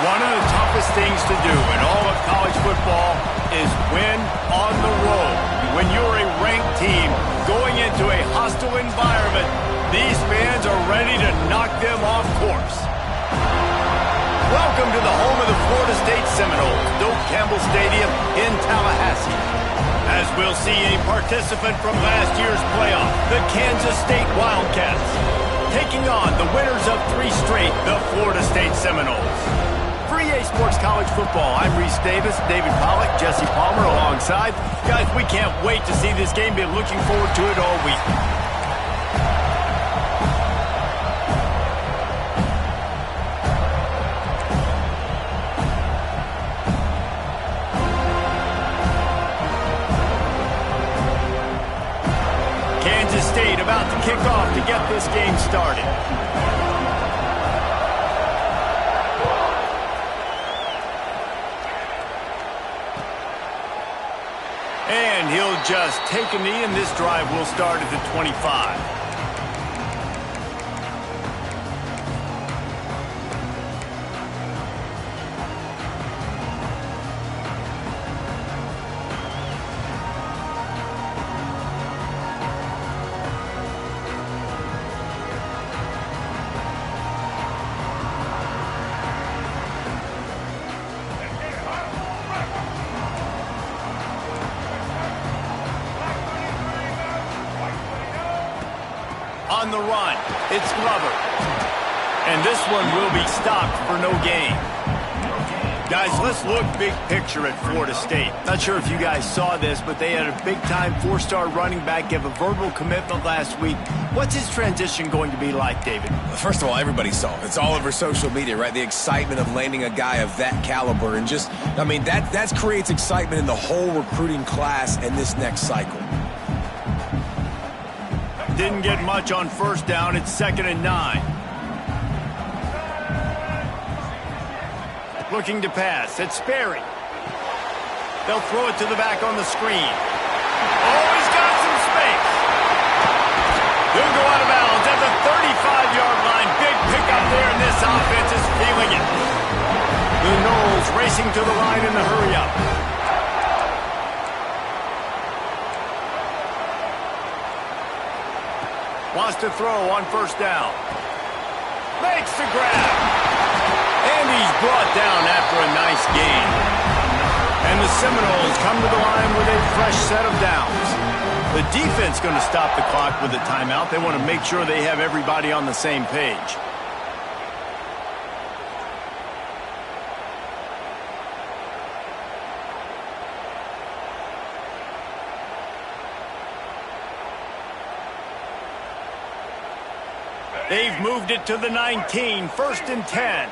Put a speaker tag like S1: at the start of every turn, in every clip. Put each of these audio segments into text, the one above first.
S1: One of the toughest things to do in all of college football is win on the road. When you're a ranked team going into a hostile environment, these fans are ready to knock them off course. Welcome to the home of the Florida State Seminoles, Doak Campbell Stadium in Tallahassee. As we'll see a participant from last year's playoff, the Kansas State Wildcats, taking on the winners of 3 straight, the Florida State Seminoles. For EA Sports College Football, I'm Reese Davis, David Pollack, Jesse Palmer alongside. Guys, we can't wait to see this game. Been looking forward to it all week. Kansas State about to kick off to get this game started. And he'll just take a knee, and this drive will start at the 25. On the run, it's Glover. And this one will be stopped for no gain. Guys, let's look big picture at Florida State. Not sure if you guys saw this, but they had a big-time 4-star running back give a verbal commitment last week. What's his transition going to be like, David?
S2: First of all, everybody saw it. It's all over social media, right? The excitement of landing a guy of that caliber. And just, I mean, that creates excitement in the whole recruiting class in this next cycle.
S1: Didn't get much on first down. It's 2nd and 9. Looking to pass. It's Sperry. They'll throw it to the back on the screen. Oh, he's got some space. He'll go out of bounds at the 35-yard line. Big pickup there, and this offense is feeling it. The Noles racing to the line in the hurry-up. Wants to throw on first down. Makes the grab. And he's brought down after a nice gain. And the Seminoles come to the line with a fresh set of downs. The defense going to stop the clock with a timeout. They want to make sure they have everybody on the same page. They've moved it to the 19, 1st and 10.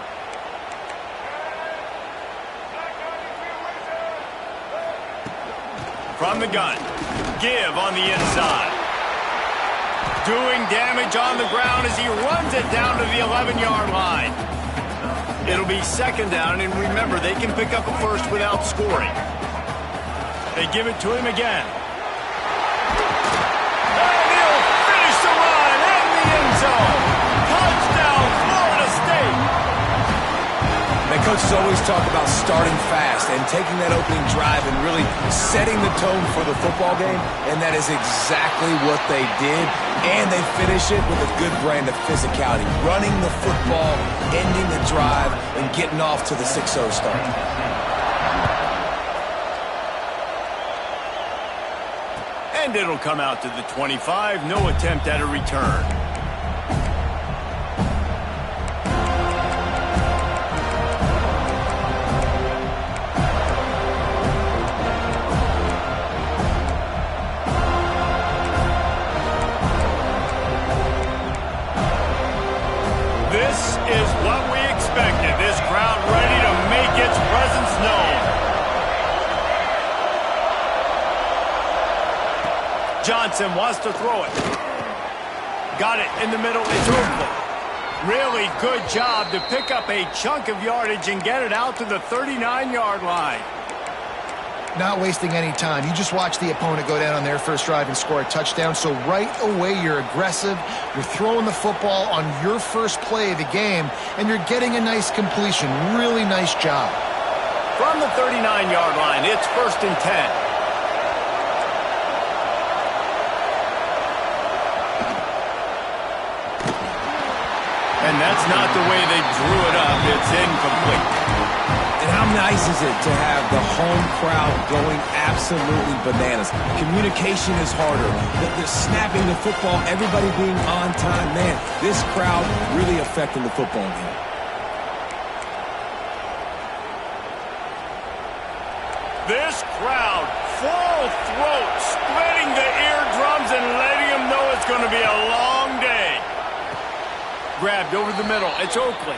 S1: From the gun, give on the inside. Doing damage on the ground as he runs it down to the 11-yard line. It'll be 2nd down, and remember, they can pick up a first without scoring. They give it to him again. And he'll finish the run in the end zone. Touchdown, Florida State.
S2: The coaches always talk about starting fast and taking that opening drive and really setting the tone for the football game, and that is exactly what they did, and they finish it with a good brand of physicality, running the football, ending the drive, and getting off to the 6-0 start.
S1: And it'll come out to the 25, no attempt at a return. This is what we expected. This crowd ready to make its presence known. Johnson wants to throw it. Got it in the middle. It's open. Really good job to pick up a chunk of yardage and get it out to the 39-yard line.
S3: Not wasting any time. You just watch the opponent go down on their first drive and score a touchdown. So right away, you're aggressive. You're throwing the football on your first play of the game, and you're getting a nice completion. Really nice job.
S1: From the 39-yard line, it's 1st and 10. And that's not the way they drew it up. It's incomplete.
S2: And how nice is it to have the home crowd going absolutely bananas? Communication is harder. The snapping the football, everybody being on time. Man, this crowd really affecting the football game.
S1: This crowd, full throat, splitting the eardrums and letting them know it's going to be a long day. Grabbed over the middle. It's Oakley.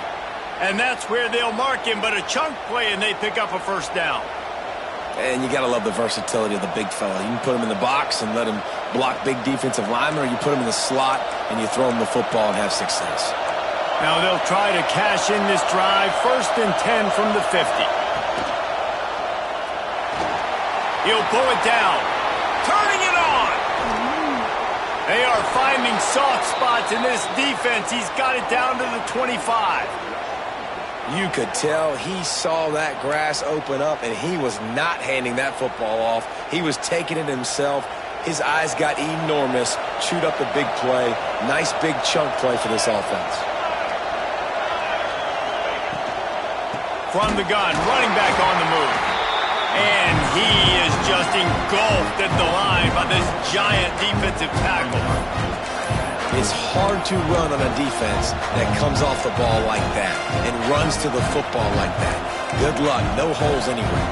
S1: And that's where they'll mark him, but a chunk play, and they pick up a first down.
S2: And you got to love the versatility of the big fella. You can put him in the box and let him block big defensive linemen, or you put him in the slot and you throw him the football and have success.
S1: Now they'll try to cash in this drive. 1st and 10 from the 50. He'll pull it down. Turning it on. They are finding soft spots in this defense. He's got it down to the 25.
S2: You could tell he saw that grass open up, and he was not handing that football off. He was taking it himself. His eyes got enormous, chewed up the big play. Nice big chunk play for this offense.
S1: From the gun, running back on the move. And he is just engulfed at the line by this giant defensive tackle.
S2: It's hard to run on a defense that comes off the ball like that and runs to the football like that. Good luck. No holes anywhere.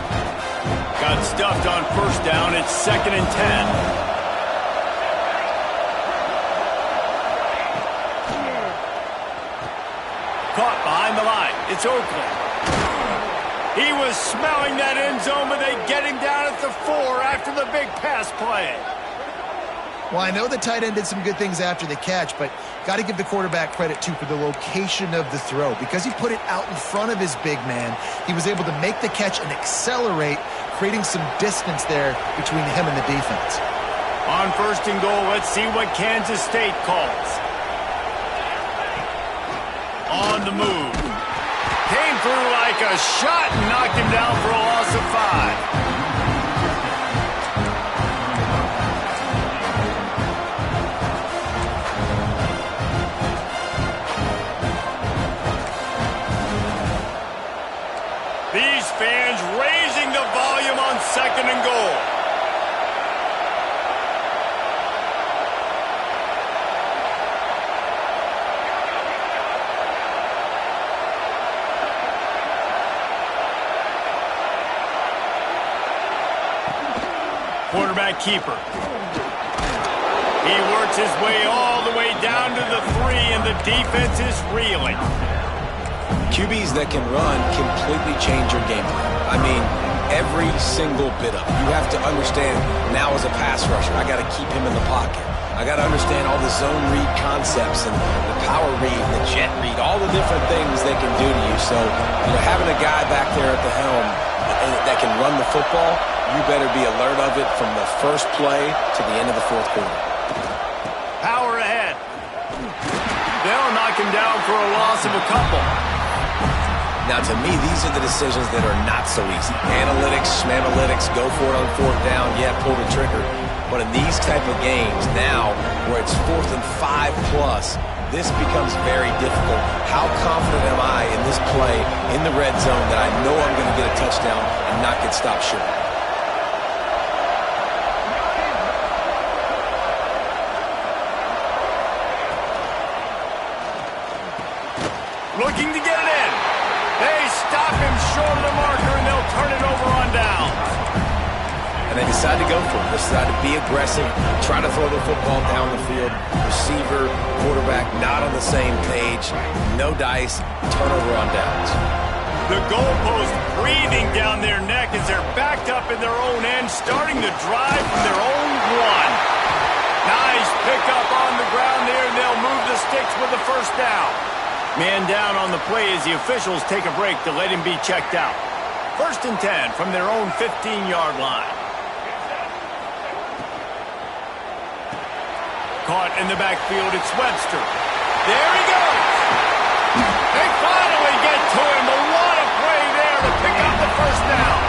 S1: Got stuffed on 1st down. It's 2nd and 10. Caught behind the line. It's Oakley. He was smelling that end zone, but they get him down at the 4 after the big pass play.
S3: Well, I know the tight end did some good things after the catch, but got to give the quarterback credit, too, for the location of the throw. Because he put it out in front of his big man, he was able to make the catch and accelerate, creating some distance there between him and the defense.
S1: On 1st and goal, let's see what Kansas State calls. On the move. Came through like a shot and knocked him down for a loss of 5. These fans raising the volume on 2nd and goal. Quarterback keeper. He works his way all the way down to the 3, and the defense is reeling.
S2: QBs that can run completely change your game plan. I mean, every single bit of it. You have to understand now as a pass rusher, I got to keep him in the pocket. I got to understand all the zone read concepts and the power read, and the jet read, all the different things they can do to you. So, having a guy back there at the helm that can run the football, you better be alert of it from the first play to the end of the 4th quarter.
S1: Power ahead. They'll knock him down for a loss of a couple.
S2: Now, to me, these are the decisions that are not so easy. Analytics, schmanalytics, go for it on 4th down, yeah, pull the trigger. But in these type of games now, where it's 4th and 5 plus, this becomes very difficult. How confident am I in this play in the red zone that I know I'm going to get a touchdown and not get stopped short?
S1: Looking to get it in. They stop him short of the marker, and they'll turn it over on down.
S2: And they decide to go for it. They decide to be aggressive, try to throw the football down the field. Receiver, quarterback, not on the same page. No dice, turnover on downs.
S1: The goalpost breathing down their neck as they're backed up in their own end, starting the drive from their own 1. Nice pickup on the ground there, and they'll move the sticks with the first down. Man down on the play as the officials take a break to let him be checked out. First and 10 from their own 15-yard line. Caught in the backfield, it's Webster. There he goes. They finally get to him, but what a play there to pick up the first down.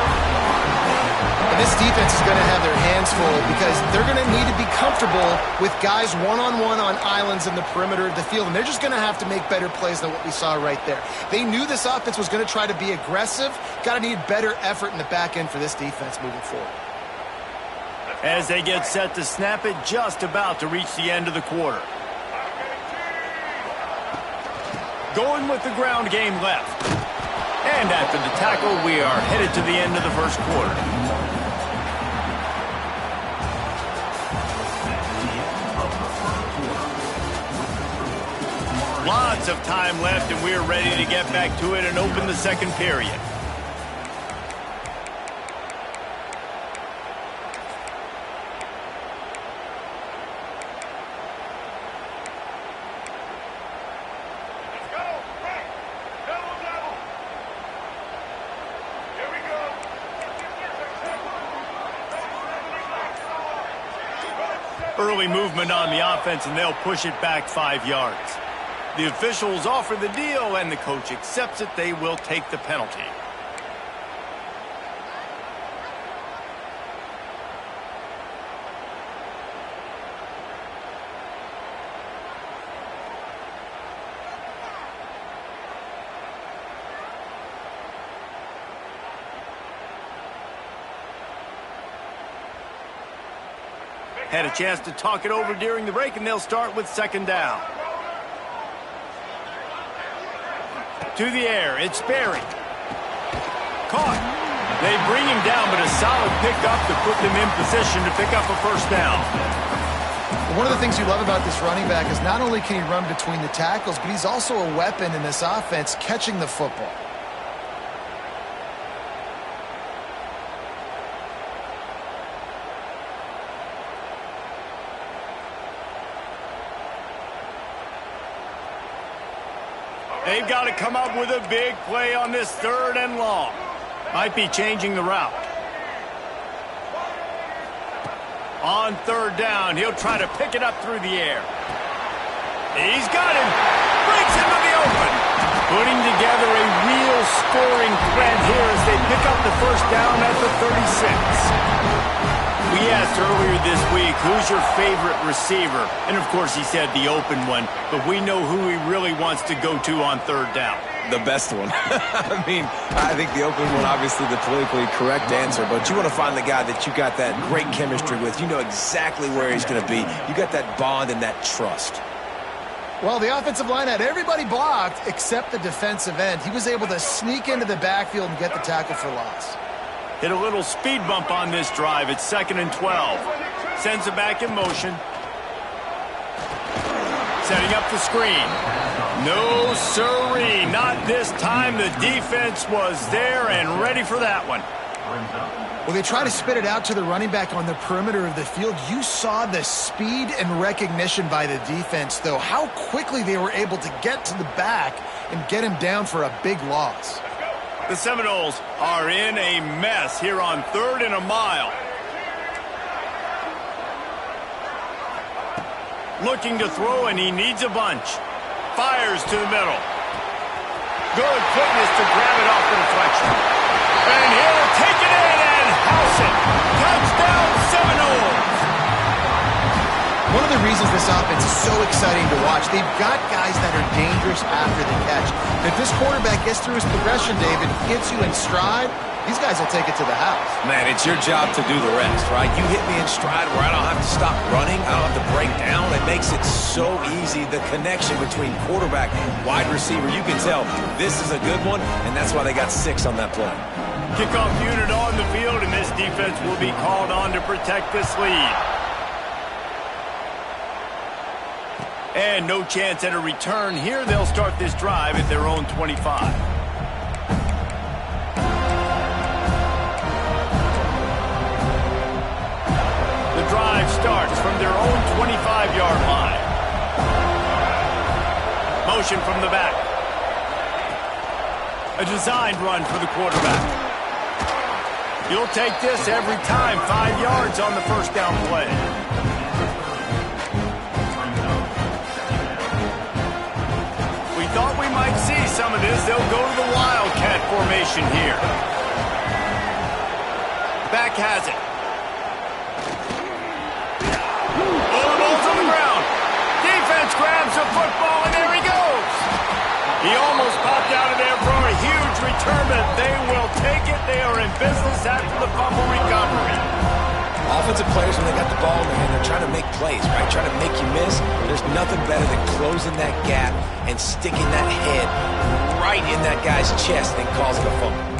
S3: And this defense is going to have their hands full because they're going to need to be comfortable with guys one-on-one on islands in the perimeter of the field, and they're just going to have to make better plays than what we saw right there. They knew this offense was going to try to be aggressive. Got to need better effort in the back end for this defense moving forward.
S1: As they get set to snap it, just about to reach the end of the quarter. Going with the ground game left. And after the tackle, we are headed to the end of the first quarter. Lots of time left, and we're ready to get back to it and open the second period. Early movement on the offense, and they'll push it back 5 yards. The officials offer the deal, and the coach accepts it. They will take the penalty. Had a chance to talk it over during the break, and they'll start with second down. To the air, it's Berry. Caught. They bring him down, but a solid pickup to put them in position to pick up a first down.
S3: One of the things you love about this running back is not only can he run between the tackles, but he's also a weapon in this offense catching the football.
S1: They've got to come up with a big play on this third and long. Might be changing the route. On third down, he'll try to pick it up through the air. He's got him. Breaks into the open. Putting together a real scoring threat here as they pick up the first down at the 36. We asked earlier this week, who's your favorite receiver? And, of course, he said the open one, but we know who he really wants to go to on third down.
S2: The best one. I mean, I think the open one, obviously the politically correct answer, but you want to find the guy that you got that great chemistry with. You know exactly where he's going to be. You got that bond and that trust.
S3: Well, the offensive line had everybody blocked except the defensive end. He was able to sneak into the backfield and get the tackle for loss.
S1: Hit a little speed bump on this drive. It's 2nd and 12. Sends it back in motion. Setting up the screen. No siree, not this time. The defense was there and ready for that one.
S3: Well, they try to spit it out to the running back on the perimeter of the field. You saw the speed and recognition by the defense, though. How quickly they were able to get to the back and get him down for a big loss.
S1: The Seminoles are in a mess here on 3rd and a mile. Looking to throw, and he needs a bunch. Fires to the middle. Good quickness to grab it off the deflection. And he'll take it in and house it. Touchdown, Seminoles.
S3: One of the reasons this offense is so exciting to watch, they've got guys that are dangerous after the catch. And if this quarterback gets through his progression, David, gets you in stride, these guys will take it to the house.
S2: Man, it's your job to do the rest, right? You hit me in stride where I don't have to stop running. I don't have to break down. It makes it so easy. The connection between quarterback, wide receiver, you can tell this is a good one, and that's why they got 6 on that play.
S1: Kickoff unit on the field, and this defense will be called on to protect this lead. And no chance at a return here. They'll start this drive at their own 25. The drive starts from their own 25-yard line. Motion from the back. A designed run for the quarterback. You'll take this every time. 5 yards on the first down play. We thought we might see some of this. They'll go to the Wildcat formation here. Back has it. Oh, the ball's on the ground. Defense grabs the football, and there he goes. He almost popped out of there for a huge return, but they will take it. They are in business after the fumble recovery.
S2: Offensive players, when they got the ball in their hand, they're trying to make plays, right? Trying to make you miss. There's nothing better than closing that gap and sticking that head right in that guy's chest and causing a fumble.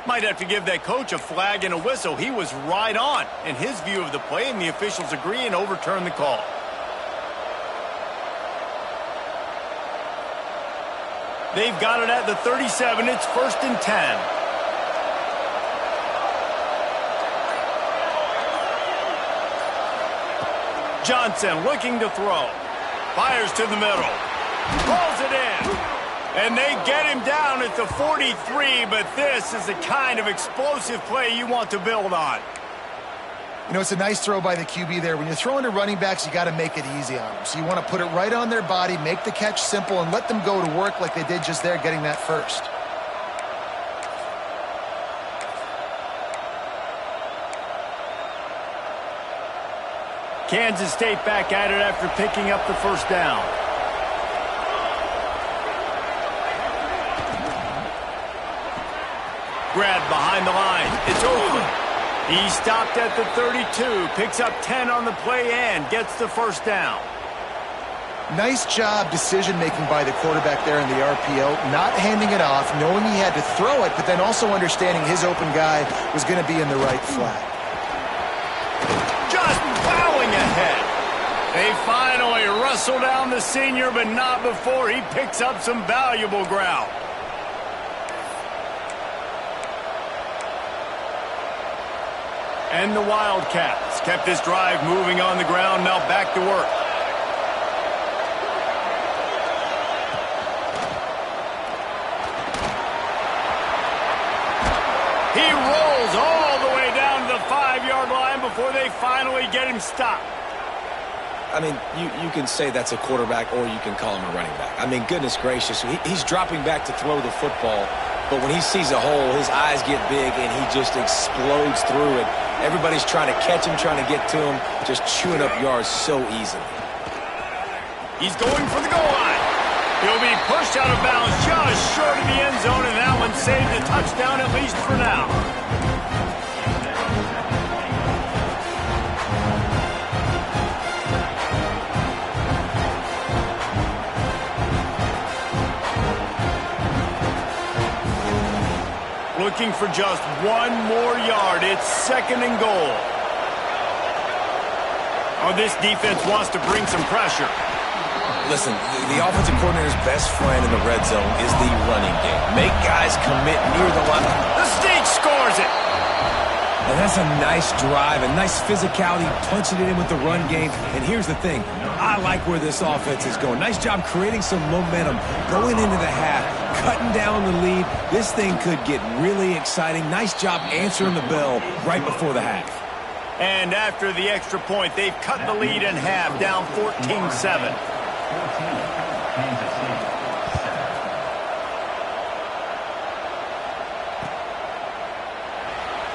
S1: Might have to give that coach a flag and a whistle. He was right on in his view of the play, and the officials agree and overturn the call. They've got it at the 37. It's 1st and 10. Johnson looking to throw. Fires to the middle. Pulls it in. And they get him down at the 43, but this is the kind of explosive play you want to build on.
S3: You know, it's a nice throw by the QB there. When you're throwing to running backs, you got to make it easy on them. So you want to put it right on their body, make the catch simple, and let them go to work like they did just there, getting that first.
S1: Kansas State back at it after picking up the first down. Grabbed behind the line. It's open. He stopped at the 32, picks up 10 on the play and gets the first down.
S3: Nice job decision-making by the quarterback there in the RPO, not handing it off, knowing he had to throw it, but then also understanding his open guy was going to be in the right flat.
S1: Just plowing ahead. They finally wrestle down the senior, but not before he picks up some valuable ground. And the Wildcats kept this drive moving on the ground, now back to work. He rolls all the way down to the 5-yard line before they finally get him stopped.
S2: I mean, you can say that's a quarterback or you can call him a running back. I mean, goodness gracious, he's dropping back to throw the football, but when he sees a hole, his eyes get big and he just explodes through it. Everybody's trying to catch him, trying to get to him, just chewing up yards so easily.
S1: He's going for the goal line. He'll be pushed out of bounds just short of the end zone, and that one saved a touchdown at least for now. Looking for just one more yard. It's 2nd and goal. Oh, this defense wants to bring some pressure.
S2: Listen, the offensive coordinator's best friend in the red zone is the running game. Make guys commit near the line.
S1: The State scores it.
S2: And that's a nice drive, a nice physicality, punching it in with the run game. And here's the thing. I like where this offense is going. Nice job creating some momentum, going into the half, cutting down the lead. This thing could get really exciting. Nice job answering the bell right before the half.
S1: And after the extra point, they've cut the lead in half, down 14-7.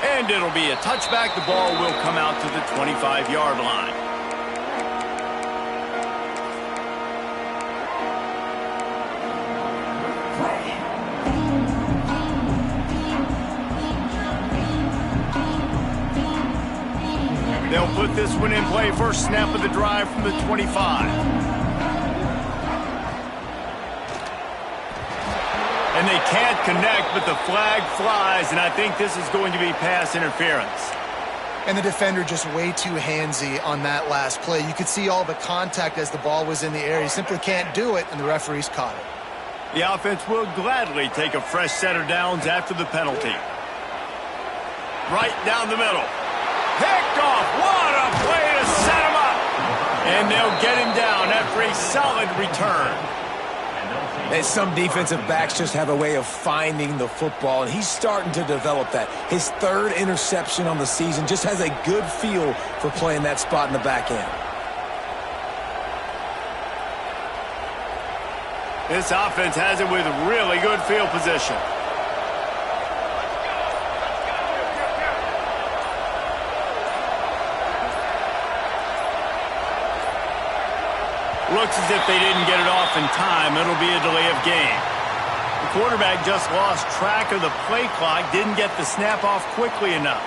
S1: And it'll be a touchback. The ball will come out to the 25-yard line. They'll put this one in play. First snap of the drive from the 25. And they can't connect, but the flag flies, and I think this is going to be pass interference.
S3: And the defender just way too handsy on that last play. You could see all the contact as the ball was in the air. He simply can't do it, and the referee's caught it.
S1: The offense will gladly take a fresh set of downs after the penalty. Right down the middle. Picked off. What a play to set him up. And they'll get him down after a solid return.
S2: And some defensive backs just have a way of finding the football, and he's starting to develop that. His third interception on the season, just has a good feel for playing that spot in the back end.
S1: This offense has it with really good field position. Looks as if they didn't get it off in time. It'll be a delay of game. The quarterback just lost track of the play clock, didn't get the snap off quickly enough.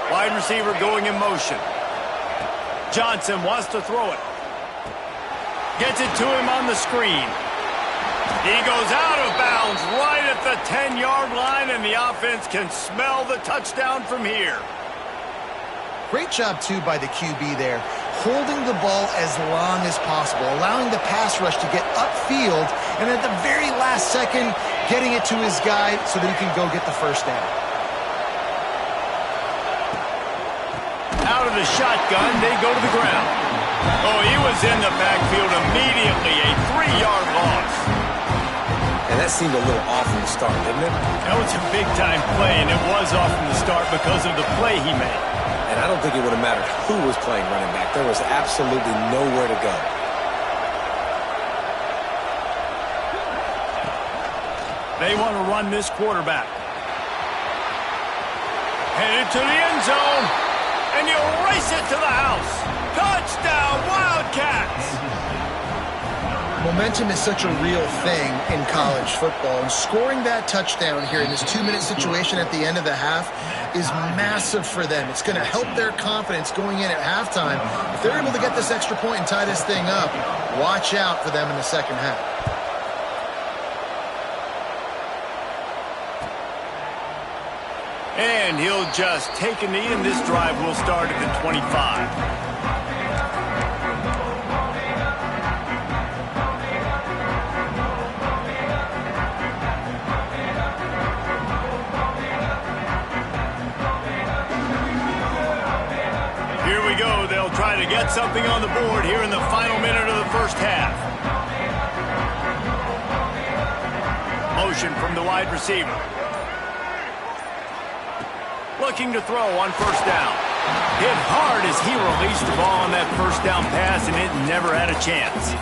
S1: Wide receiver going in motion. Johnson wants to throw it. Gets it to him on the screen. He goes out of bounds right at the 10-yard line, and the offense can smell the touchdown from here.
S3: Great job, too, by the QB there, holding the ball as long as possible, allowing the pass rush to get upfield, and at the very last second, getting it to his guy so that he can go get the first down.
S1: Out of the shotgun, they go to the ground. Oh, he was in the backfield immediately, a 3-yard loss.
S2: And that seemed a little off from the start, didn't it?
S1: That was a big-time play, and it was off from the start because of the play he made.
S2: And I don't think it would have mattered who was playing running back. There was absolutely nowhere to go.
S1: They want to run this quarterback. Headed to the end zone. And you race it to the house. Touchdown, Wildcats!
S3: Momentum is such a real thing in college football, and scoring that touchdown here in this 2-minute situation at the end of the half is massive for them. It's going to help their confidence going in at halftime. If they're able to get this extra point and tie this thing up, watch out for them in the second half.
S1: And he'll just take a knee, and this drive will start at the 25. Here we go. They'll try to get something on the board here in the final minute of the first half. Motion from the wide receiver. Looking to throw on first down. Hit hard as he released the ball on that first down pass, and it never had a chance.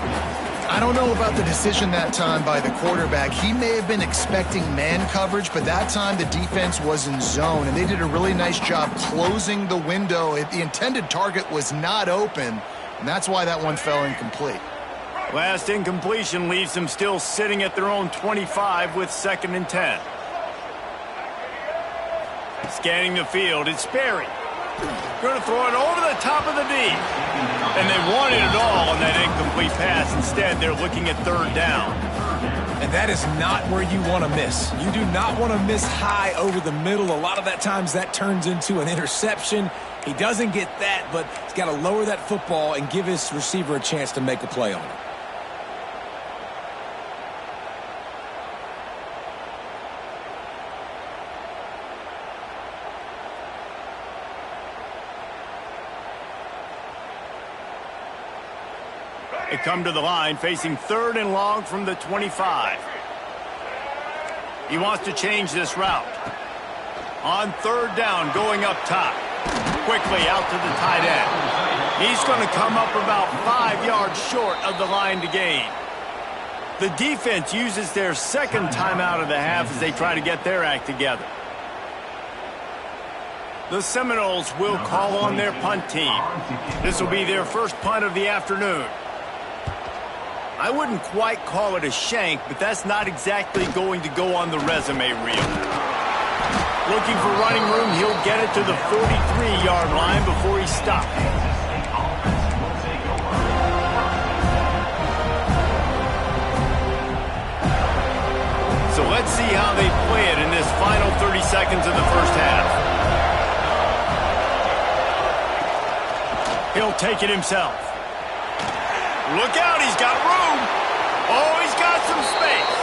S3: I don't know about the decision that time by the quarterback. He may have been expecting man coverage, but that time the defense was in zone, and they did a really nice job closing the window. The intended target was not open, and that's why that one fell incomplete.
S1: Last incompletion leaves them still sitting at their own 25 with 2nd and 10. Scanning the field, it's Sperry. Going to throw it over the top of the D. And they wanted it all on that incomplete pass. Instead, they're looking at 3rd down.
S2: And that is not where you want to miss. You do not want to miss high over the middle. A lot of that times that turns into an interception. He doesn't get that, but he's got to lower that football and give his receiver a chance to make a play on it.
S1: They come to the line facing 3rd and long from the 25. He wants to change this route. On 3rd down, going up top. Quickly out to the tight end. He's going to come up about 5 yards short of the line to gain. The defense uses their 2nd timeout of the half as they try to get their act together. The Seminoles will call on their punt team. This will be their first punt of the afternoon. I wouldn't quite call it a shank, but that's not exactly going to go on the resume reel. Looking for running room, he'll get it to the 43-yard line before he stops. So let's see how they play it in this final 30 seconds of the first half. He'll take it himself. Look out, he's got room. Oh, he's got some space.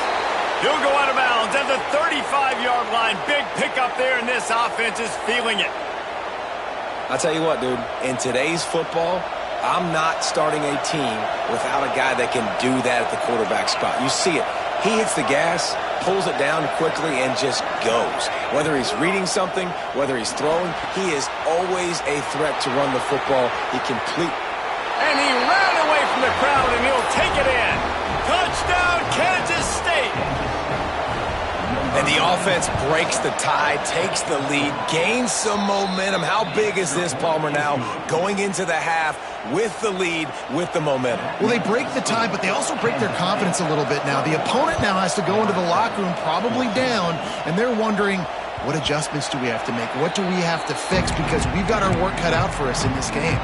S1: He'll go out of bounds at the 35-yard line. Big pickup there, and this offense is feeling it.
S2: I'll tell you what, dude, in today's football, I'm not starting a team without a guy that can do that at the quarterback spot. You see it. He hits the gas, pulls it down quickly, and just goes. Whether he's reading something, whether he's throwing, he is always a threat to run the football.
S1: And he ran away from the crowd, and he'll take it in. Touchdown, Kansas State.
S2: And the offense breaks the tie, takes the lead, gains some momentum. How big is this, Palmer, now going into the half with the lead, with the momentum?
S3: Well, they break the tie, but they also break their confidence a little bit now. The opponent now has to go into the locker room probably down, and they're wondering, what adjustments do we have to make? What do we have to fix? Because we've got our work cut out for us in this game.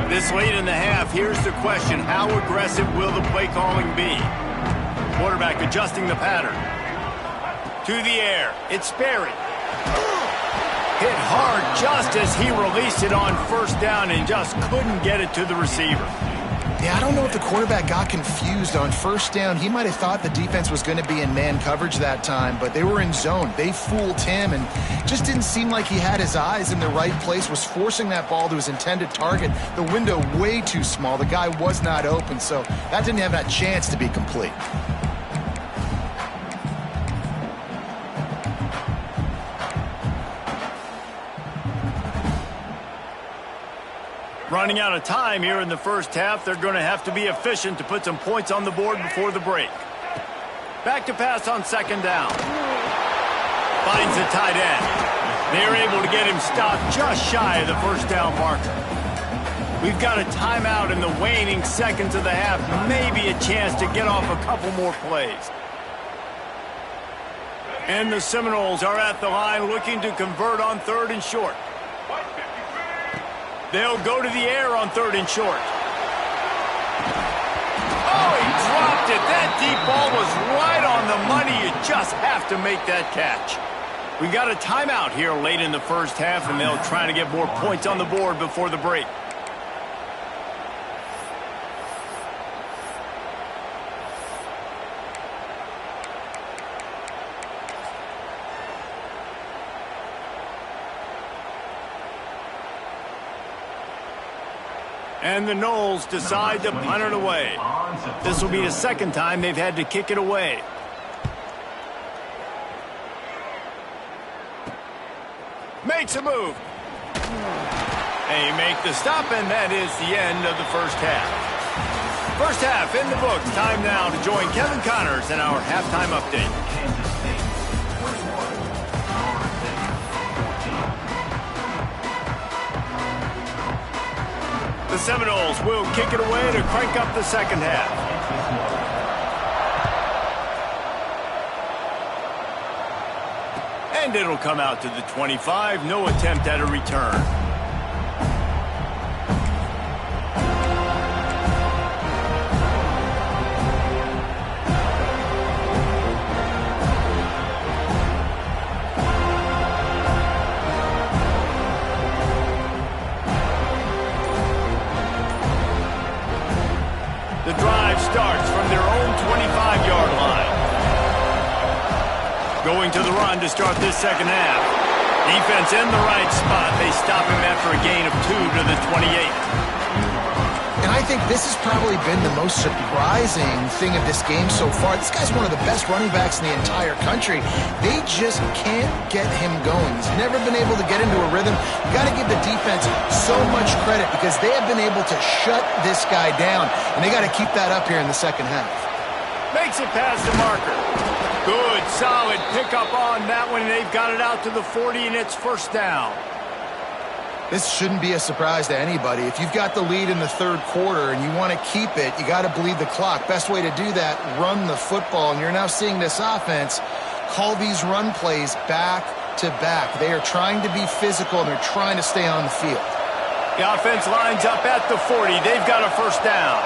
S1: This late in the half, here's the question. How aggressive will the play calling be? Quarterback adjusting the pattern. To the air. It's Sperry. Hit hard just as he released it on first down and just couldn't get it to the receiver.
S3: Yeah, I don't know if the quarterback got confused on first down. He might have thought the defense was going to be in man coverage that time, but they were in zone. They fooled him, and just didn't seem like he had his eyes in the right place, was forcing that ball to his intended target. The window way too small. The guy was not open, so that didn't have that chance to be complete.
S1: Running out of time here in the first half, they're going to have to be efficient to put some points on the board before the break. Back to pass on second down. Finds the tight end. They're able to get him stopped just shy of the first down marker. We've got a timeout in the waning seconds of the half. Maybe a chance to get off a couple more plays. And the Seminoles are at the line looking to convert on third and short. They'll go to the air on third and short. Oh, he dropped it. That deep ball was right on the money. You just have to make that catch. We've got a timeout here late in the first half, and they'll try to get more points on the board before the break. And the Noles decide to punt it away. This will be the second time they've had to kick it away. Makes a move. They make the stop, and that is the end of the first half. First half in the books. Time now to join Kevin Connors in our halftime update. The Seminoles will kick it away to crank up the second half. And it'll come out to the 25. No attempt at a return. The drive starts from their own 25-yard line. Going to the run to start this second half. Defense in the right spot. They stop him after a gain of 2 to the 28.
S3: And I think this has probably been the most surprising thing of this game so far. This guy's one of the best running backs in the entire country. They just can't get him going. He's never been able to get into a rhythm. You got to give the defense so much credit because they have been able to shut this guy down, and they got to keep that up here in the second half.
S1: Makes it past the marker. Good, solid pickup on that one, and they've got it out to the 40, and it's first down.
S3: This shouldn't be a surprise to anybody. If you've got the lead in the third quarter and you want to keep it, you got to bleed the clock. Best way to do that, run the football. And you're now seeing this offense call these run plays back to back. They are trying to be physical, and they're trying to stay on the field.
S1: The offense lines up at the 40. They've got a first down.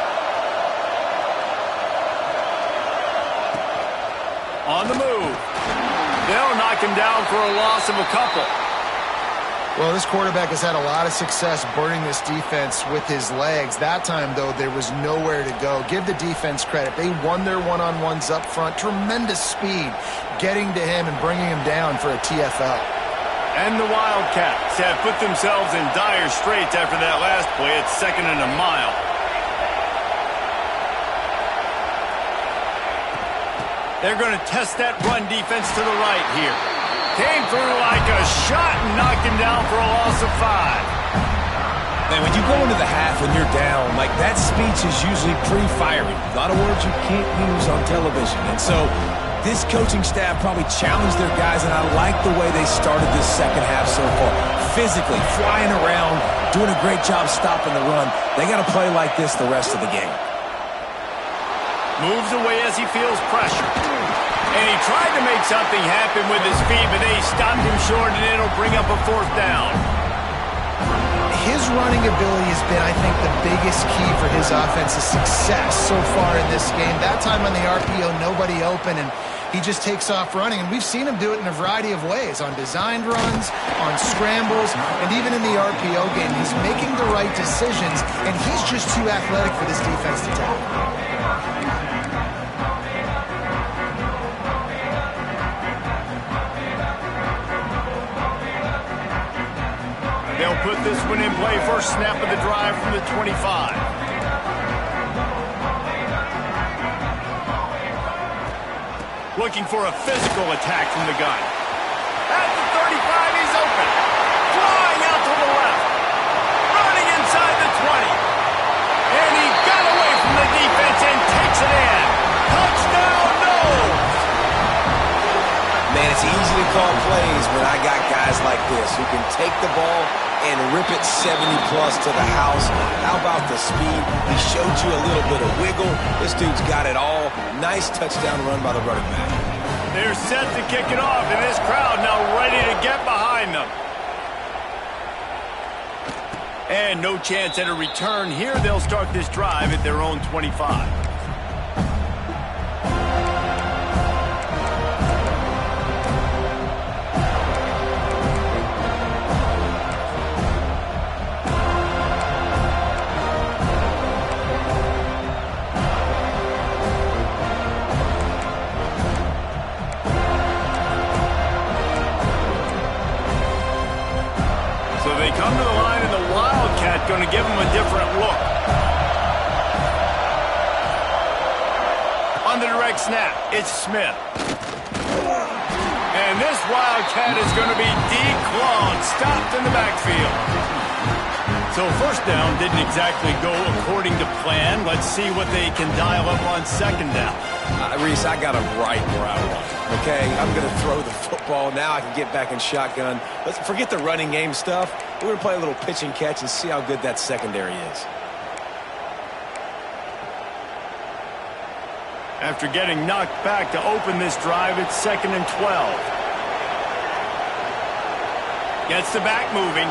S1: On the move. They'll knock him down for a loss of a couple.
S3: Well, this quarterback has had a lot of success burning this defense with his legs. That time, though, there was nowhere to go. Give the defense credit. They won their one-on-ones up front. Tremendous speed getting to him and bringing him down for a TFL.
S1: And the Wildcats have put themselves in dire straits after that last play. It's 2nd and a mile. They're going to test that run defense to the right here. Came through like a shot and knocked him down for a loss of 5.
S2: Man, when you go into the half and you're down, like that speech is usually pretty fiery. A lot of words you can't use on television. And so this coaching staff probably challenged their guys, and I like the way they started this second half so far. Physically, flying around, doing a great job stopping the run. They got to play like this the rest of the game.
S1: Moves away as he feels pressure. And he tried to make something happen with his feet, but they stunned him short, and it'll bring up a 4th down.
S3: His running ability has been, I think, the biggest key for his offense's success so far in this game. That time on the RPO, nobody open, and he just takes off running. And we've seen him do it in a variety of ways, on designed runs, on scrambles, and even in the RPO game. He's making the right decisions, and he's just too athletic for this defense to tackle.
S1: They'll put this one in play. First snap of the drive from the 25. Looking for a physical attack from the gun. At the 35, he's open. Flying out to the left. Running inside the 20. And he got away from the defense and takes it in. Touchdown, Noles!
S2: Man, it's easy to call plays when I got guys like this who can take the ball and rip it 70-plus to the house. How about the speed? He showed you a little bit of wiggle. This dude's got it all. Nice touchdown run by the running back.
S1: They're set to kick it off, and this crowd now ready to get behind them. And no chance at a return here. They'll start this drive at their own 25. Come to the line, and the Wildcat going to give him a different look. On the direct snap, it's Smith. And this Wildcat is going to be declawed, stopped in the backfield. So first down didn't exactly go according to plan. Let's see what they can dial up on second down.
S2: Reese, I got him right where I want him, okay? I'm going to throw the football. Now I can get back in shotgun. Let's forget the running game stuff. We're going to play a little pitch and catch and see how good that secondary is.
S1: After getting knocked back to open this drive, it's 2nd and 12. Gets the back moving.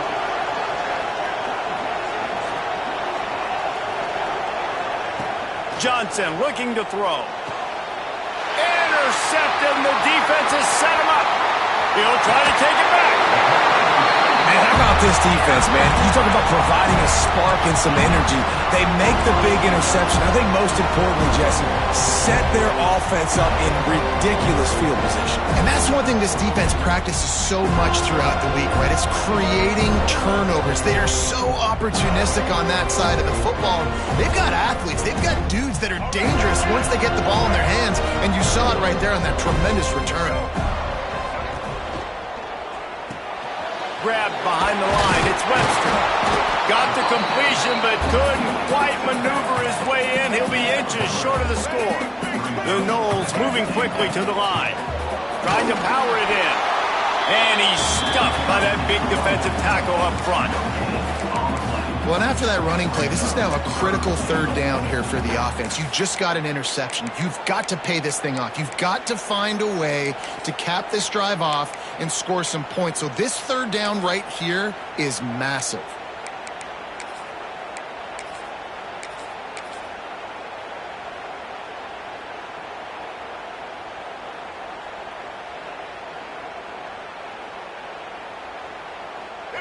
S1: Johnson looking to throw. Intercepted, and the defense has set him up. He'll try to take it back.
S2: Man, how about this defense, man? You talk about providing a spark and some energy. They make the big interception. I think most importantly, Jesse, set their offense up in ridiculous field position.
S3: And that's one thing this defense practices so much throughout the week, right? It's creating turnovers. They are so opportunistic on that side of the football. They've got athletes. They've got dudes that are dangerous once they get the ball in their hands, and you saw it right there on that tremendous return.
S1: Grabbed behind the line. It's Webster. Got the completion, but couldn't quite maneuver his way in. He'll be inches short of the score. The Noles moving quickly to the line. Trying to power it in. And he's stuffed by that big defensive tackle up front.
S3: Well, and after that running play, this is now a critical third down here for the offense. You just got an interception. You've got to pay this thing off. You've got to find a way to cap this drive off and score some points. So this third down right here is massive.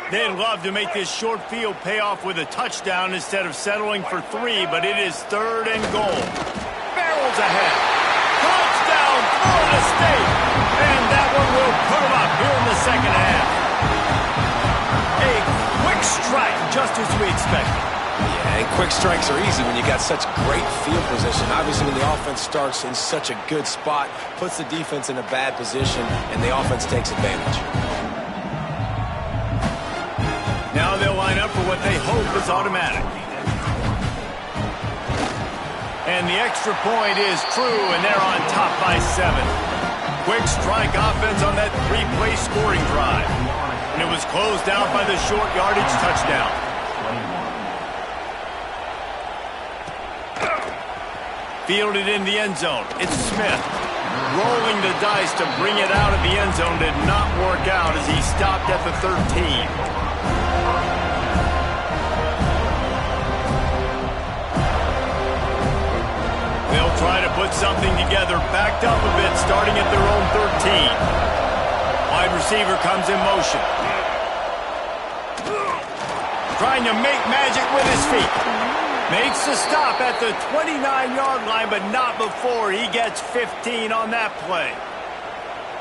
S1: They'd love to make this short field pay off with a touchdown instead of settling for 3, but it is 3rd and goal. Barrels ahead. Touchdown, Florida State. And that one will put them up here in the second half. A quick strike, just as we expected.
S2: Yeah, and quick strikes are easy when you got such great field position. Obviously, when the offense starts in such a good spot, puts the defense in a bad position, and the offense takes advantage.
S1: Now they'll line up for what they hope is automatic. And the extra point is true, and they're on top by 7. Quick strike offense on that 3-play scoring drive. And it was closed out by the short yardage touchdown. Fielded in the end zone. It's Smith. Rolling the dice to bring it out of the end zone did not work out as he stopped at the 13. They'll try to put something together, backed up a bit, starting at their own 13. Wide receiver comes in motion. Trying to make magic with his feet. Makes the stop at the 29-yard line, but not before he gets 15 on that play.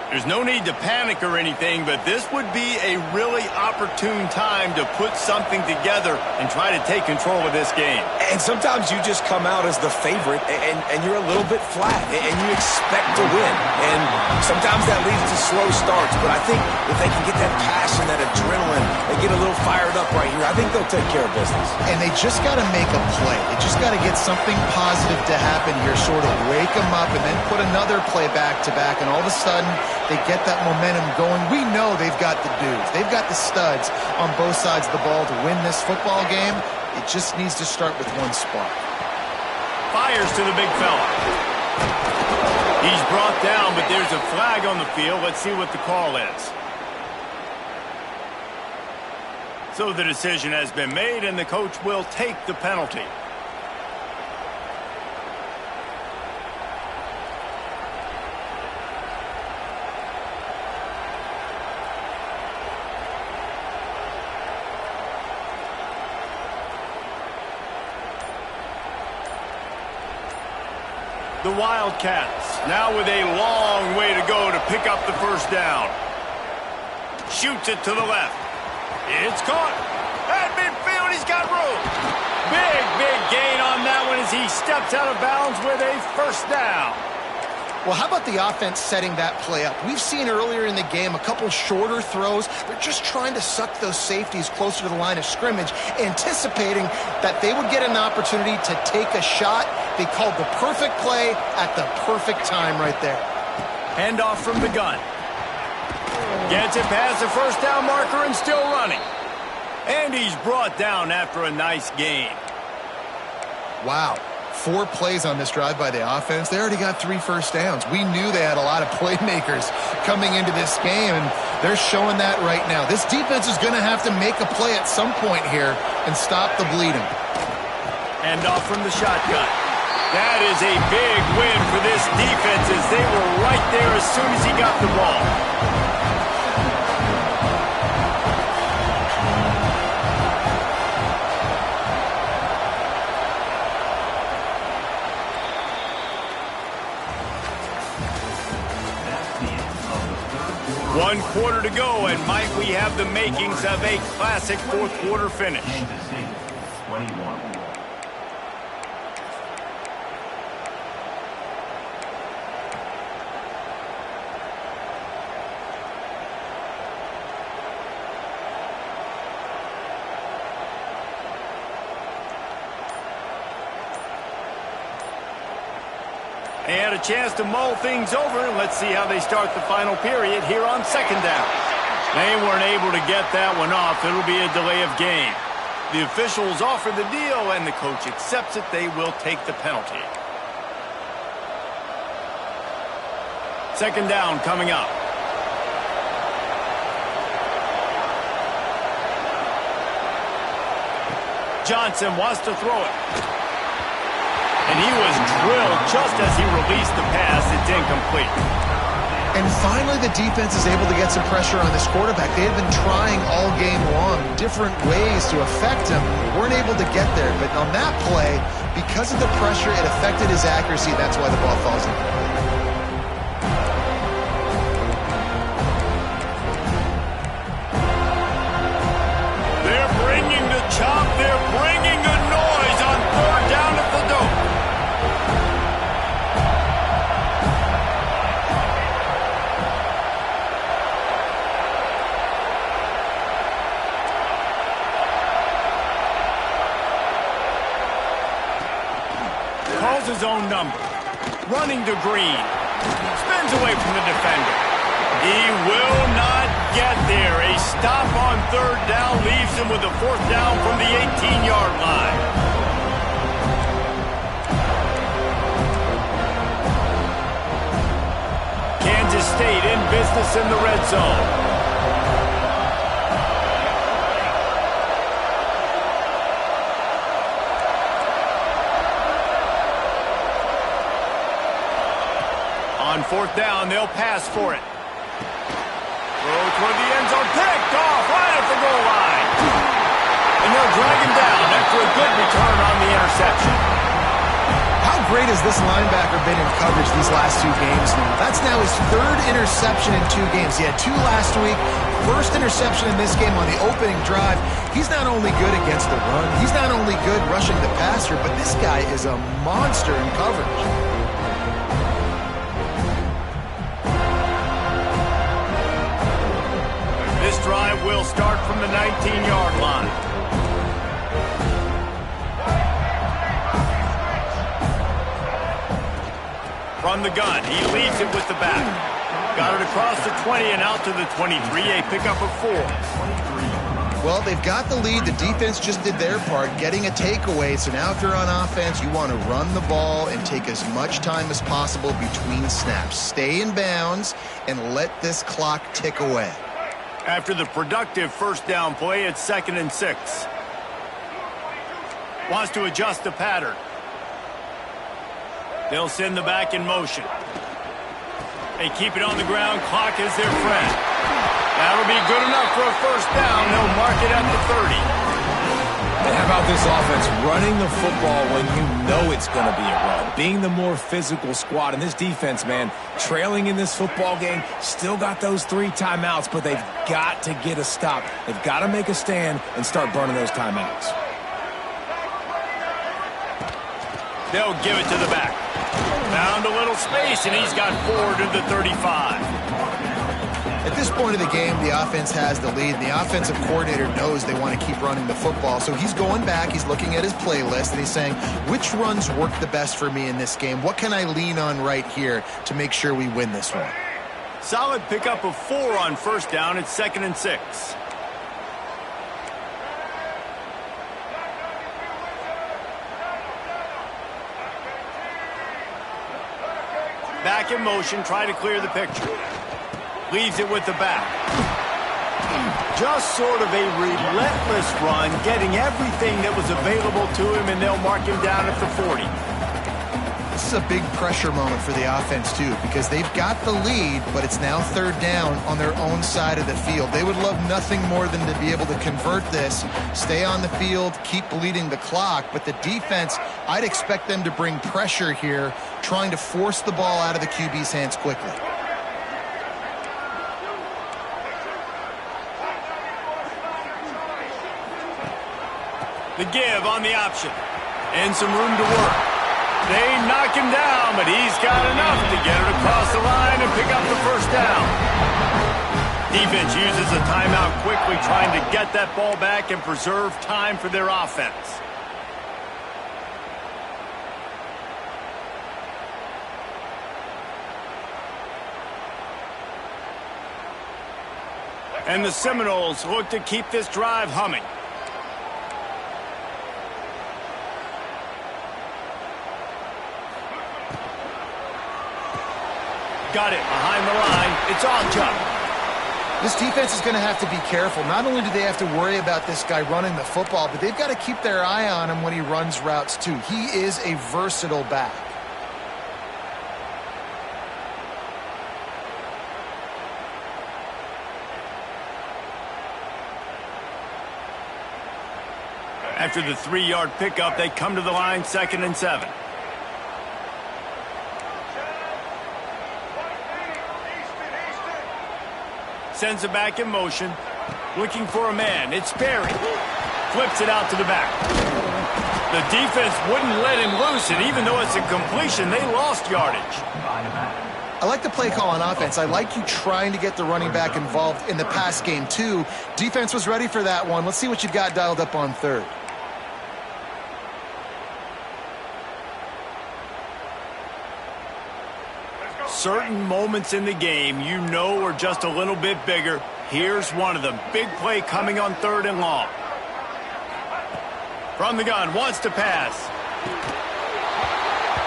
S1: There's no need to panic or anything, but this would be a really opportune time to put something together and try to take control of this game.
S2: And sometimes you just come out as the favorite, and you're a little bit flat, and you expect to win. And sometimes that leads to slow starts, but I think if they can get that passion, that adrenaline, they get a little fired up right here, I think they'll take care of business.
S3: And they just got to make a play. They just got to get something positive to happen here, sort of wake them up, and then put another play back-to-back, and all of a sudden, they get that momentum going. We know they've got the dudes. They've got the studs on both sides of the ball to win this football game. It just needs to start with one spark.
S1: Fires to the big fella. He's brought down, but there's a flag on the field. Let's see what the call is. So the decision has been made, and the coach will take the penalty. The Wildcats now with a long way to go to pick up the first down. Shoots it to the left. It's caught. At midfield, he's got room. Big gain on that one as he steps out of bounds with a first down.
S3: Well, how about the offense setting that play up? We've seen earlier in the game a couple shorter throws. They're just trying to suck those safeties closer to the line of scrimmage, anticipating that they would get an opportunity to take a shot. They called the perfect play at the perfect time right there.
S1: Handoff from the gun. Gets it past the first down marker and still running. And he's brought down after a nice gain.
S3: Wow. 4 plays on this drive by the offense. They already got 3 first downs. We knew they had a lot of playmakers coming into this game, and they're showing that right now. This defense is going to have to make a play at some point here and stop the bleeding.
S1: And off from the shotgun. That is a big win for this defense as they were right there as soon as he got the ball. One quarter to go, and might we have the makings of a classic fourth quarter finish. They had a chance to mull things over, and let's see how they start the final period here on second down. They weren't able to get that one off. It'll be a delay of game. The officials offer the deal, and the coach accepts it. They will take the penalty. Second down coming up. Johnson wants to throw it. And he was drilled just as he released the pass. It's incomplete.
S3: And finally, the defense is able to get some pressure on this quarterback. They had been trying all game long different ways to affect him. They weren't able to get there. But on that play, because of the pressure, it affected his accuracy. That's why the ball falls in.
S1: They're bringing the chop. They're bringing the noise on third down at the dome. Calls his own number. Running to Green. Spins away from the defender. He will not get there. A stop on third down leaves him with a fourth down from the 18-yard line. Kansas State in business in the red zone. On fourth down, they'll pass for it. Throw toward the end zone, picked off right at the goal line. And they'll drag him down after a good return on the interception.
S3: How great has this linebacker been in coverage these last two games now? That's now his third interception in 2 games. He had 2 last week. First interception in this game on the opening drive. He's not only good against the run, he's not only good rushing the passer, but this guy is a monster in coverage.
S1: This drive will start from the 19-yard line. From the gun, he leaves it with the back. Got it across the 20 and out to the 23, a pickup of 4.
S3: Well, they've got the lead. The defense just did their part, getting a takeaway. So now if you're on offense, you want to run the ball and take as much time as possible between snaps. Stay in bounds and let this clock tick away.
S1: After the productive first down play, it's 2nd and 6. Wants to adjust the pattern. They'll send the back in motion. They keep it on the ground. Clock is their friend. That'll be good enough for a first down. They'll mark it at the 30.
S2: And how about this offense running the football when you know it's going to be a run? Being the more physical squad. And this defense, man, trailing in this football game, still got those 3 timeouts, but they've got to get a stop. They've got to make a stand and start burning those timeouts.
S1: They'll give it to the back. Found a little space, and he's got 4 to the 35.
S3: At this point of the game, the offense has the lead. The offensive coordinator knows they want to keep running the football. So he's going back, he's looking at his playlist, and he's saying, which runs work the best for me in this game? What can I lean on right here to make sure we win this one?
S1: Solid pickup of 4 on first down. It's 2nd and 6. Back in motion, try to clear the picture. Leaves it with the back. Just sort of a relentless run, getting everything that was available to him, and they'll mark him down at the 40.
S3: This is a big pressure moment for the offense, too, because they've got the lead, but it's now 3rd down on their own side of the field. They would love nothing more than to be able to convert this, stay on the field, keep bleeding the clock, but the defense, I'd expect them to bring pressure here, trying to force the ball out of the QB's hands quickly.
S1: The give on the option. And some room to work. They knock him down, but he's got enough to get it across the line and pick up the first down. Defense uses a timeout quickly, trying to get that ball back and preserve time for their offense. And the Seminoles look to keep this drive humming. Got it behind the line. It's on Chuck.
S3: This defense is going to have to be careful. Not only do they have to worry about this guy running the football, but they've got to keep their eye on him when he runs routes too. He is a versatile back.
S1: After the 3-yard pickup, they come to the line 2nd and 7. Sends it back in motion. Looking for a man. It's Perry. Flips it out to the back. The defense wouldn't let him loose, and even though it's a completion, they lost yardage.
S3: I like the play call on offense. I like you trying to get the running back involved in the pass game, too. Defense was ready for that one. Let's see what you've got dialed up on 3rd.
S1: Certain moments in the game you know are just a little bit bigger. Here's one of them. Big play coming on 3rd and long. From the gun, wants to pass.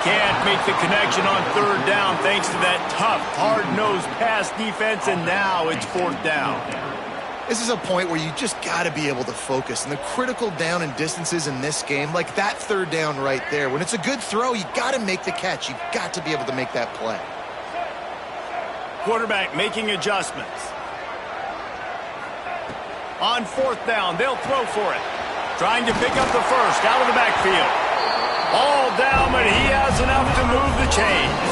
S1: Can't make the connection on 3rd down thanks to that tough, hard-nosed pass defense, and now it's 4th down.
S3: This is a point where you just got to be able to focus. And the critical down and distances in this game, like that 3rd down right there, when it's a good throw, you got to make the catch. You've got to be able to make that play.
S1: Quarterback making adjustments. On 4th down, they'll throw for it. Trying to pick up the first out of the backfield. All down, but he has enough to move the chains.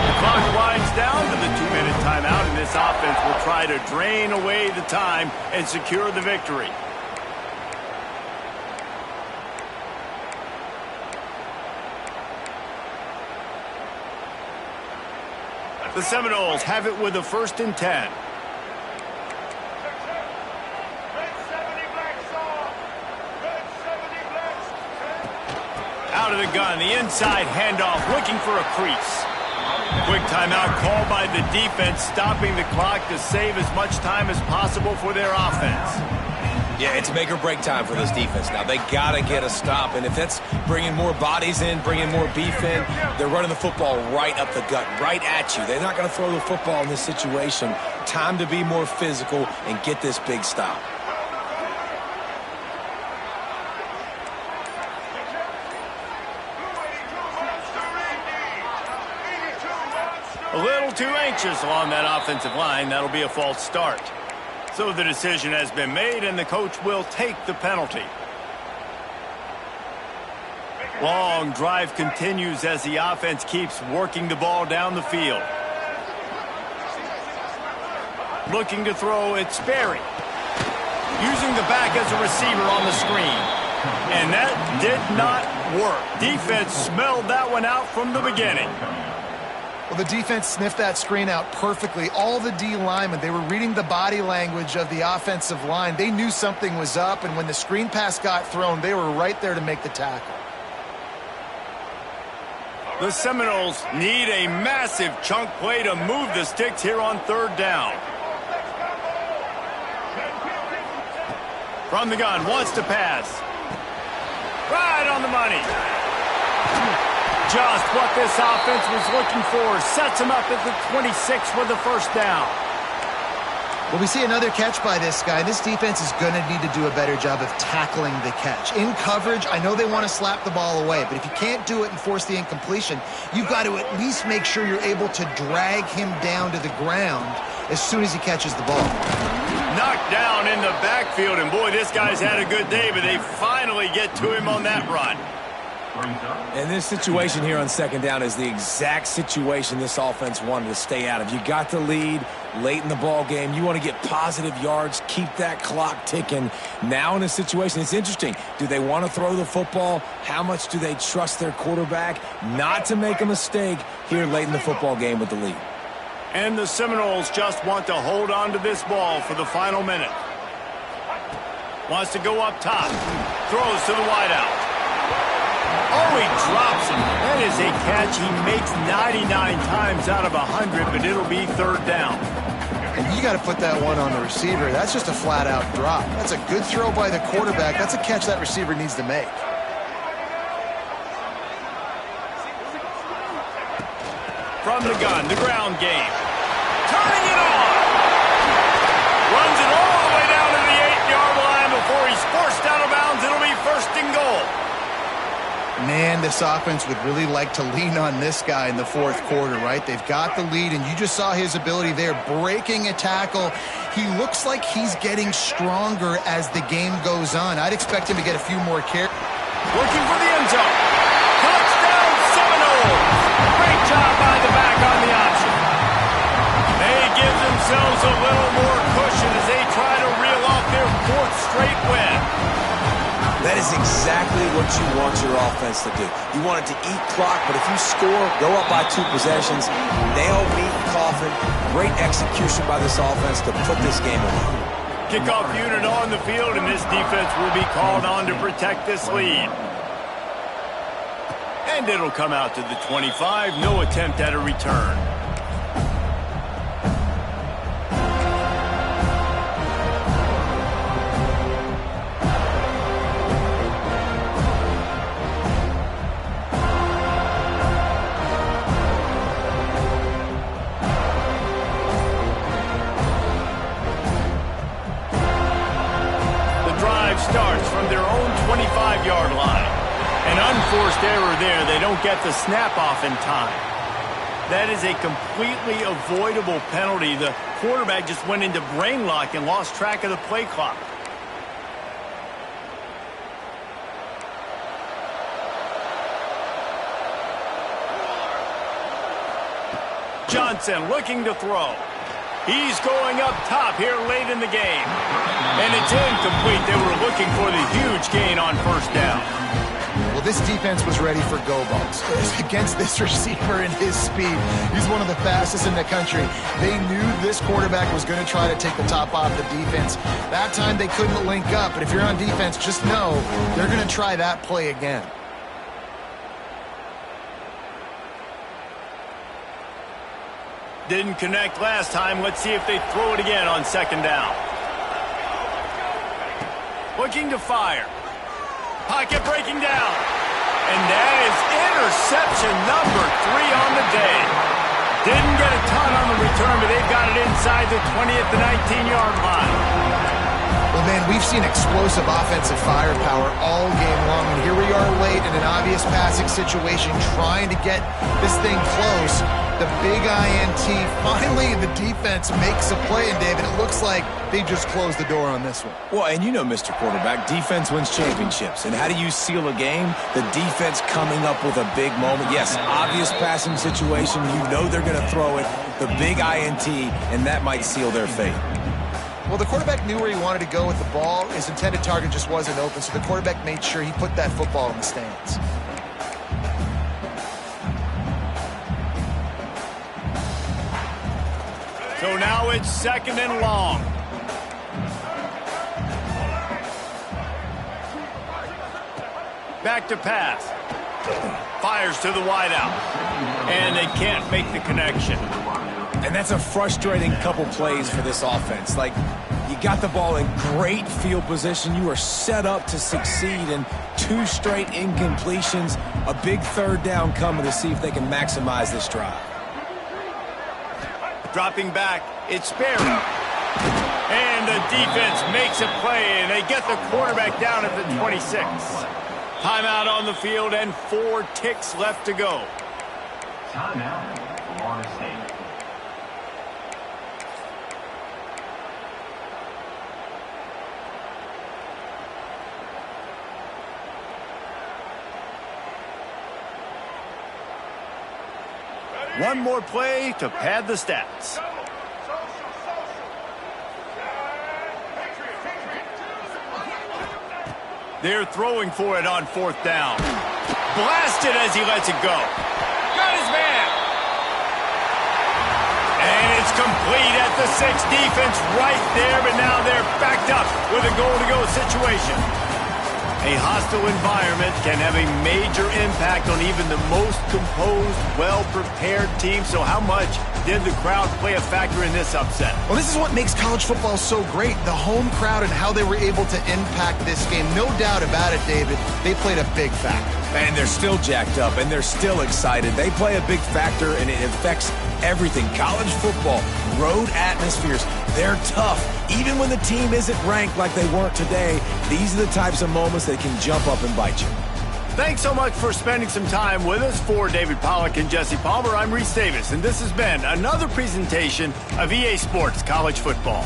S1: The clock winds down to the 2-minute timeout, and this offense will try to drain away the time and secure the victory. The Seminoles have it with a 1st and 10. Out of the gun, the inside handoff, looking for a crease. Quick timeout called by the defense, stopping the clock to save as much time as possible for their offense.
S2: Yeah, it's make or break time for this defense. Now, they got to get a stop, and if that's bringing more bodies in, bringing more beef in, they're running the football right up the gut, right at you. They're not going to throw the football in this situation. Time to be more physical and get this big stop.
S1: A little too anxious along that offensive line. That'll be a false start. So the decision has been made, and the coach will take the penalty. Long drive continues as the offense keeps working the ball down the field. Looking to throw, it's Sperry. Using the back as a receiver on the screen. And that did not work. Defense smelled that one out from the beginning.
S3: Well, the defense sniffed that screen out perfectly. All the D linemen, they were reading the body language of the offensive line. They knew something was up, and when the screen pass got thrown, they were right there to make the tackle.
S1: The Seminoles need a massive chunk play to move the sticks here on 3rd down. From the gun, wants to pass. Right on the money. Just what this offense was looking for. Sets him up at the 26 for the 1st down.
S3: Well, we see another catch by this guy. This defense is going to need to do a better job of tackling the catch. In coverage, I know they want to slap the ball away, but if you can't do it and force the incompletion, you've got to at least make sure you're able to drag him down to the ground as soon as he catches the ball.
S1: Knocked down in the backfield, and boy, this guy's had a good day, but they finally get to him on that run.
S2: And this situation here on 2nd down is the exact situation this offense wanted to stay out of. You got the lead late in the ball game. You want to get positive yards, keep that clock ticking. Now in a situation, it's interesting. Do they want to throw the football? How much do they trust their quarterback not to make a mistake here late in the football game with the lead?
S1: And the Seminoles just want to hold on to this ball for the final minute. Wants to go up top. Throws to the wideout. Oh, he drops him. That is a catch he makes 99 times out of 100, but it'll be 3rd down.
S3: And you got to put that one on the receiver. That's just a flat-out drop. That's a good throw by the quarterback. That's a catch that receiver needs to make.
S1: From the gun, the ground game. Turning it on. Runs it all the way down to the 8-yard line before he's forced out of bounds. It'll be first and goal.
S3: Man, this offense would really like to lean on this guy in the fourth quarter, right? They've got the lead, and you just saw his ability there, breaking a tackle. He looks like he's getting stronger as the game goes on. I'd expect him to get a few more carries.
S1: Looking for the end zone. Touchdown, Seminoles. Great job by the back on the option. They give themselves a little more cushion as they try to reel off their fourth straight win.
S2: That is exactly what you want your offense to do. You want it to eat clock, but if you score, go up by 2 possessions, nail meat coffin. Great execution by this offense to put this game away.
S1: Kickoff unit on the field, and this defense will be called on to protect this lead. And it'll come out to the 25. No attempt at a return. Starts from their own 25-yard line. An unforced error there. They don't get the snap off in time. That is a completely avoidable penalty. The quarterback just went into brain lock and lost track of the play clock. Johnson looking to throw. He's going up top here late in the game. And it's incomplete. They were looking for the huge gain on first down.
S3: Well, this defense was ready for go balls against this receiver and his speed. He's one of the fastest in the country. They knew this quarterback was going to try to take the top off the defense. That time they couldn't link up, but if you're on defense, just know they're going to try that play again.
S1: Didn't connect last time. Let's see if they throw it again on second down. Looking to fire. Pocket breaking down. And that is interception number 3 on the day. Didn't get a ton on the return, but they've got it inside the 20 at the 19-yard line.
S3: Well, man, we've seen explosive offensive firepower all game long, and here we are late in an obvious passing situation trying to get this thing close. The big INT, finally the defense makes a play, and David, it looks like they just closed the door on this one.
S2: Well, and you know, Mr. Quarterback, defense wins championships. And how do you seal a game? The defense coming up with a big moment. Yes, obvious passing situation. You know they're going to throw it. The big INT, and that might seal their fate.
S3: Well, the quarterback knew where he wanted to go with the ball. His intended target just wasn't open, so the quarterback made sure he put that football in the stands.
S1: So now it's second and long. Back to pass. Fires to the wideout. And they can't make the connection.
S2: And that's a frustrating couple plays for this offense. Like, you got the ball in great field position. You are set up to succeed, and 2 straight incompletions. A big third down coming to see if they can maximize this drive.
S1: Dropping back, it's Sperry. And the defense makes a play, and they get the quarterback down at the 26. Timeout on the field, and 4 ticks left to go.
S4: Timeout, Florida State.
S1: One more play to pad the stats. They're throwing for it on fourth down. Blasted as he lets it go. Got his man. And it's complete at the 6. Defense right there, but now they're backed up with a goal-to-go situation. A hostile environment can have a major impact on even the most composed, well-prepared team. So how much did the crowd play a factor in this upset?
S3: Well, this is what makes college football so great, the home crowd and how they were able to impact this game. No doubt about it, David. They played a big factor.
S2: And they're still jacked up, and they're still excited. They play a big factor, and it affects everything. College football, road atmospheres, they're tough. Even when the team isn't ranked like they weren't today, these are the types of moments that can jump up and bite you.
S1: Thanks so much for spending some time with us. For David Pollack and Jesse Palmer, I'm Reese Davis, and this has been another presentation of EA Sports College Football.